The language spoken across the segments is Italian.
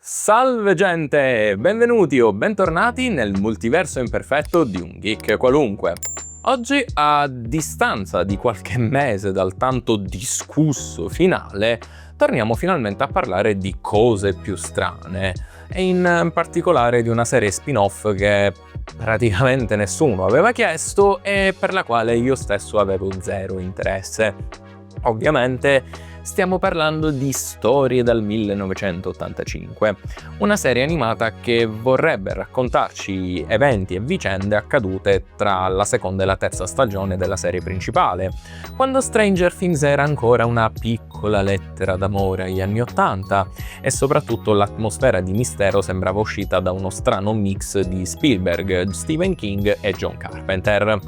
Salve gente, benvenuti o bentornati nel multiverso imperfetto di un geek qualunque. Oggi, a distanza di qualche mese dal tanto discusso finale, torniamo finalmente a parlare di cose più strane, e in particolare di una serie spin-off che praticamente nessuno aveva chiesto e per la quale io stesso avevo zero interesse. Ovviamente stiamo parlando di Storie dal 1985, una serie animata che vorrebbe raccontarci eventi e vicende accadute tra la seconda e la terza stagione della serie principale, quando Stranger Things era ancora una piccola lettera d'amore agli anni '80 e soprattutto l'atmosfera di mistero sembrava uscita da uno strano mix di Spielberg, Stephen King e John Carpenter.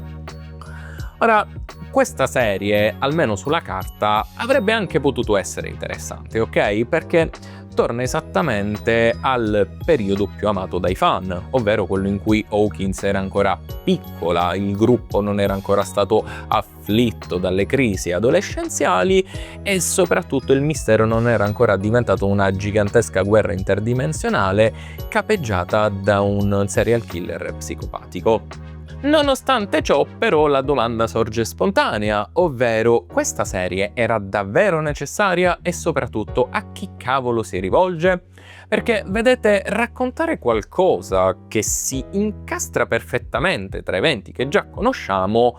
Ora, questa serie, almeno sulla carta, avrebbe anche potuto essere interessante, ok? Perché torna esattamente al periodo più amato dai fan, ovvero quello in cui Hawkins era ancora piccola, il gruppo non era ancora stato afflitto dalle crisi adolescenziali e soprattutto il mistero non era ancora diventato una gigantesca guerra interdimensionale capeggiata da un serial killer psicopatico. Nonostante ciò, però, la domanda sorge spontanea, ovvero questa serie era davvero necessaria e soprattutto a chi cavolo si rivolge? Perché, vedete, raccontare qualcosa che si incastra perfettamente tra eventi che già conosciamo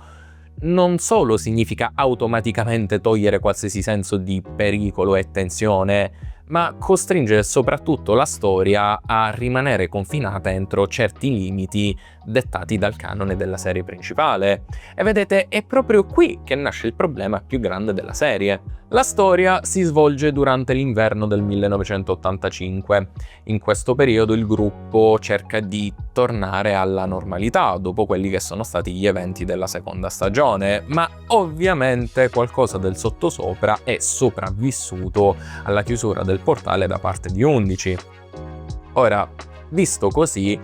non solo significa automaticamente togliere qualsiasi senso di pericolo e tensione, ma costringe soprattutto la storia a rimanere confinata entro certi limiti dettati dal canone della serie principale. E vedete, è proprio qui che nasce il problema più grande della serie. La storia si svolge durante l'inverno del 1985. In questo periodo il gruppo cerca di tornare alla normalità dopo quelli che sono stati gli eventi della seconda stagione, ma ovviamente qualcosa del sottosopra è sopravvissuto alla chiusura del portale da parte di 11. Ora, visto così,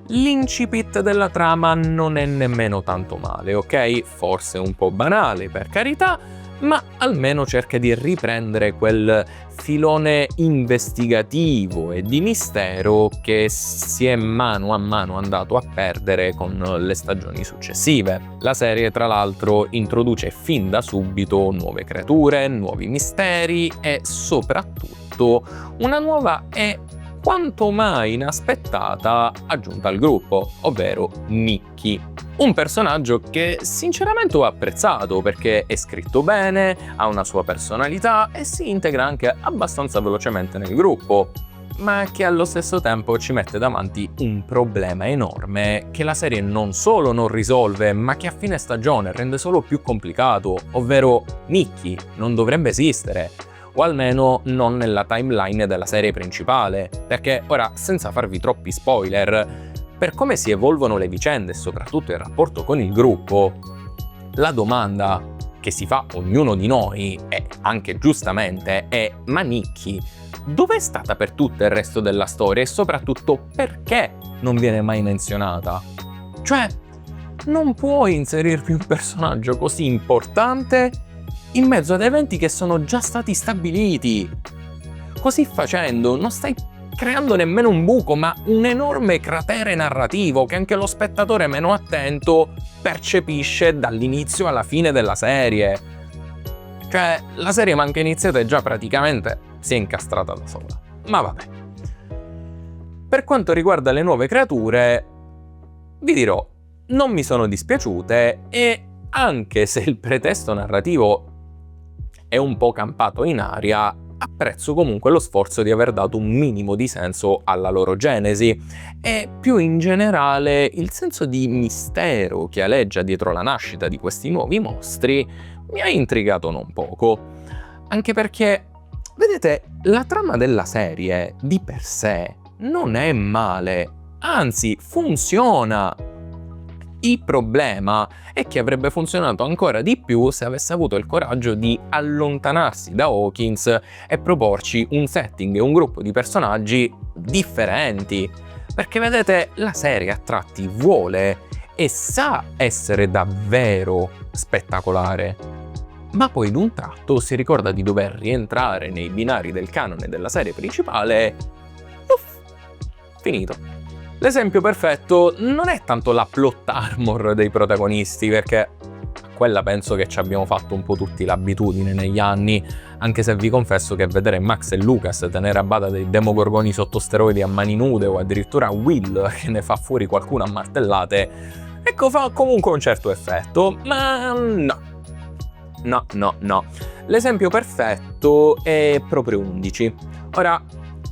l'incipit della trama non è nemmeno tanto male, ok? Forse un po' banale, per carità, ma almeno cerca di riprendere quel filone investigativo e di mistero che si è mano a mano andato a perdere con le stagioni successive. La serie, tra l'altro, introduce fin da subito nuove creature, nuovi misteri e soprattutto una nuova e quanto mai inaspettata aggiunta al gruppo, ovvero Nikki. Un personaggio che sinceramente ho apprezzato perché è scritto bene, ha una sua personalità e si integra anche abbastanza velocemente nel gruppo, ma che allo stesso tempo ci mette davanti un problema enorme che la serie non solo non risolve, ma che a fine stagione rende solo più complicato, ovvero Nikki non dovrebbe esistere. O almeno non nella timeline della serie principale, perché ora, senza farvi troppi spoiler, per come si evolvono le vicende e soprattutto il rapporto con il gruppo, la domanda che si fa ognuno di noi, e anche giustamente, è: ma Nikki dov'è stata per tutto il resto della storia e soprattutto perché non viene mai menzionata? Cioè, non puoi inserirvi un personaggio così importante in mezzo ad eventi che sono già stati stabiliti. Così facendo non stai creando nemmeno un buco, ma un enorme cratere narrativo che anche lo spettatore meno attento percepisce dall'inizio alla fine della serie. Cioè, la serie manca iniziata e già praticamente si è incastrata da sola. Ma vabbè. Per quanto riguarda le nuove creature, vi dirò, non mi sono dispiaciute e anche se il pretesto narrativo è un po' campato in aria, apprezzo comunque lo sforzo di aver dato un minimo di senso alla loro genesi e più in generale il senso di mistero che aleggia dietro la nascita di questi nuovi mostri mi ha intrigato non poco. Anche perché, vedete, la trama della serie di per sé non è male, anzi funziona. Il problema è che avrebbe funzionato ancora di più se avesse avuto il coraggio di allontanarsi da Hawkins e proporci un setting e un gruppo di personaggi differenti. Perché vedete, la serie a tratti vuole e sa essere davvero spettacolare, ma poi d'un tratto si ricorda di dover rientrare nei binari del canone della serie principale, lo finito. L'esempio perfetto non è tanto la plot armor dei protagonisti, perché a quella penso che ci abbiamo fatto un po' tutti l'abitudine negli anni, anche se vi confesso che vedere Max e Lucas tenere a bada dei demogorgoni sotto steroidi a mani nude, o addirittura Will che ne fa fuori qualcuno a martellate, ecco, fa comunque un certo effetto, ma no. L'esempio perfetto è proprio 11. Ora,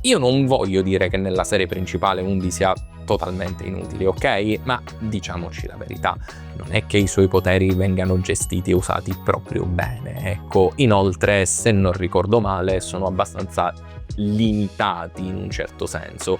io non voglio dire che nella serie principale Undy sia totalmente inutile, ok? Ma diciamoci la verità, non è che i suoi poteri vengano gestiti e usati proprio bene, ecco. Inoltre, se non ricordo male, sono abbastanza limitati in un certo senso.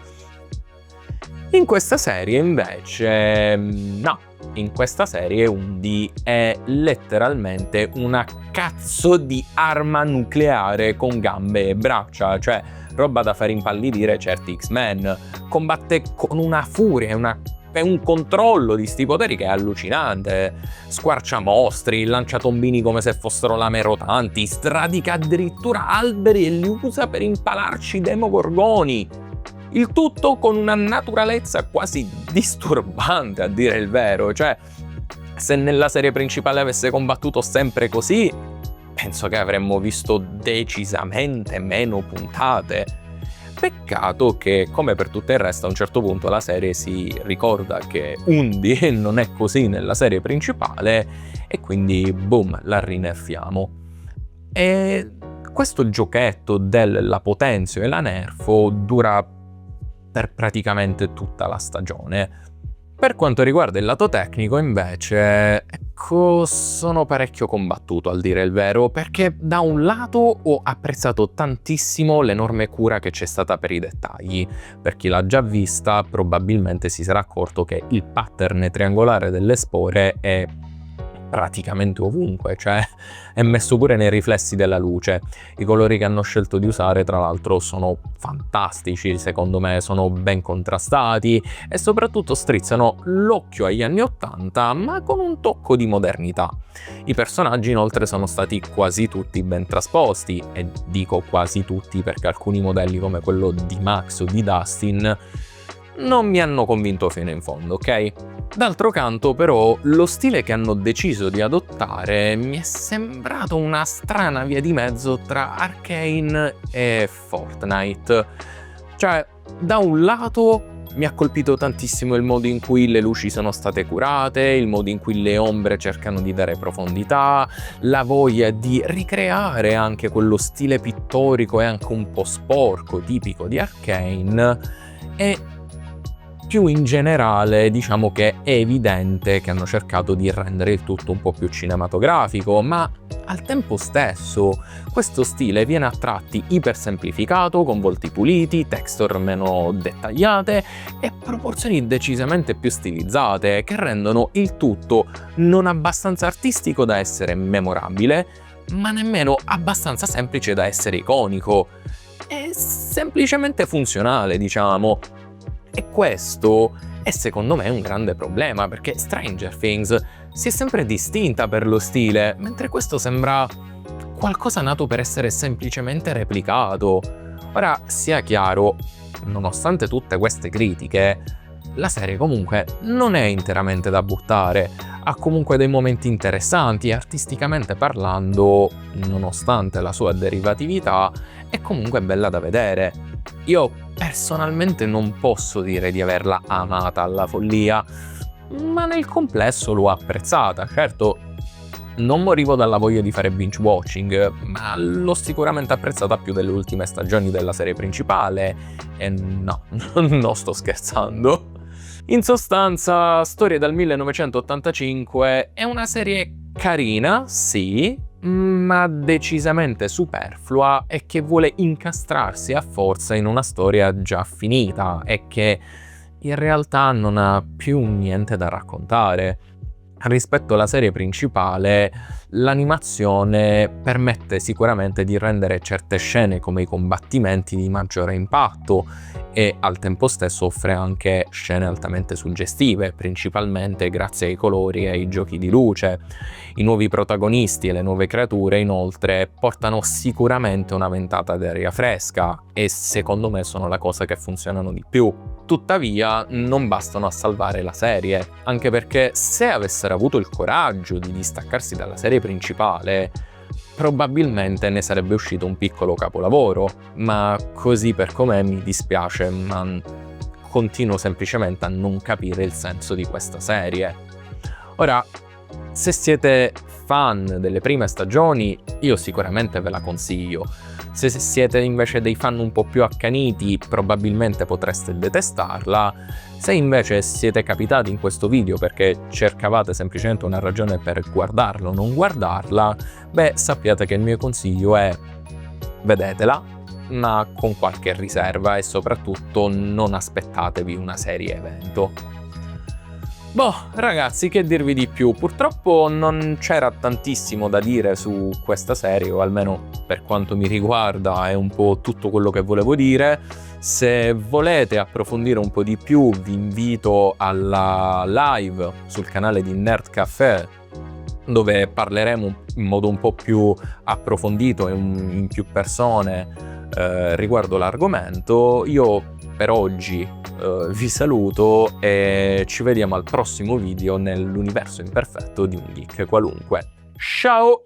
In questa serie invece no, in questa serie Undy è letteralmente una cazzo di arma nucleare con gambe e braccia, cioè roba da far impallidire certi X-Men. Combatte con una furia e un controllo di sti poteri che è allucinante. Squarcia mostri, lancia tombini come se fossero lame rotanti, stradica addirittura alberi e li usa per impalarci demogorgoni. Il tutto con una naturalezza quasi disturbante, a dire il vero. Cioè, se nella serie principale avesse combattuto sempre così, penso che avremmo visto decisamente meno puntate. Peccato che, come per tutto il resto, a un certo punto la serie si ricorda che Undy non è così nella serie principale e quindi, boom, la rinerfiamo. E questo giochetto della potenzio e la nerfo dura per praticamente tutta la stagione. Per quanto riguarda il lato tecnico, invece, ecco, sono parecchio combattuto, al dire il vero, perché da un lato ho apprezzato tantissimo l'enorme cura che c'è stata per i dettagli. Per chi l'ha già vista, probabilmente si sarà accorto che il pattern triangolare delle spore è praticamente ovunque, cioè è messo pure nei riflessi della luce. I colori che hanno scelto di usare, tra l'altro, sono fantastici, secondo me sono ben contrastati e soprattutto strizzano l'occhio agli anni '80, ma con un tocco di modernità. I personaggi inoltre sono stati quasi tutti ben trasposti, e dico quasi tutti perché alcuni modelli come quello di Max o di Dustin non mi hanno convinto fino in fondo, ok? D'altro canto, però, lo stile che hanno deciso di adottare mi è sembrato una strana via di mezzo tra Arcane e Fortnite. Cioè, da un lato mi ha colpito tantissimo il modo in cui le luci sono state curate, il modo in cui le ombre cercano di dare profondità, la voglia di ricreare anche quello stile pittorico e anche un po' sporco tipico di Arcane, e più in generale diciamo che è evidente che hanno cercato di rendere il tutto un po' più cinematografico, ma al tempo stesso questo stile viene a tratti ipersemplificato, con volti puliti, texture meno dettagliate e proporzioni decisamente più stilizzate, che rendono il tutto non abbastanza artistico da essere memorabile, ma nemmeno abbastanza semplice da essere iconico. È semplicemente funzionale, diciamo. E questo è secondo me un grande problema, perché Stranger Things si è sempre distinta per lo stile, mentre questo sembra qualcosa nato per essere semplicemente replicato. Ora, sia chiaro, nonostante tutte queste critiche, la serie comunque non è interamente da buttare, ha comunque dei momenti interessanti e artisticamente parlando, nonostante la sua derivatività, è comunque bella da vedere. Io personalmente non posso dire di averla amata alla follia, ma nel complesso l'ho apprezzata. Certo, non morivo dalla voglia di fare binge watching, ma l'ho sicuramente apprezzata più delle ultime stagioni della serie principale, e no, non sto scherzando. In sostanza, Storie dal 1985 è una serie carina, sì, ma decisamente superflua e che vuole incastrarsi a forza in una storia già finita e che in realtà non ha più niente da raccontare. Rispetto alla serie principale, l'animazione permette sicuramente di rendere certe scene come i combattimenti di maggiore impatto e al tempo stesso offre anche scene altamente suggestive, principalmente grazie ai colori e ai giochi di luce. I nuovi protagonisti e le nuove creature, inoltre, portano sicuramente una ventata d'aria fresca e secondo me sono la cosa che funzionano di più. Tuttavia non bastano a salvare la serie, anche perché se avessero avuto il coraggio di distaccarsi dalla serie principale, probabilmente ne sarebbe uscito un piccolo capolavoro, ma così per com'è mi dispiace, ma continuo semplicemente a non capire il senso di questa serie. Ora, se siete fan delle prime stagioni, io sicuramente ve la consiglio. Se siete invece dei fan un po' più accaniti, probabilmente potreste detestarla. Se invece siete capitati in questo video perché cercavate semplicemente una ragione per guardarla o non guardarla, beh, sappiate che il mio consiglio è: vedetela, ma con qualche riserva e soprattutto non aspettatevi una serie evento. Boh, ragazzi, che dirvi di più? Purtroppo non c'era tantissimo da dire su questa serie, o almeno per quanto mi riguarda è un po' tutto quello che volevo dire. Se volete approfondire un po' di più, vi invito alla live sul canale di Nerd Café, dove parleremo in modo un po' più approfondito e in più persone riguardo l'argomento. Io per oggi vi saluto e ci vediamo al prossimo video nell'universo imperfetto di un geek qualunque. Ciao!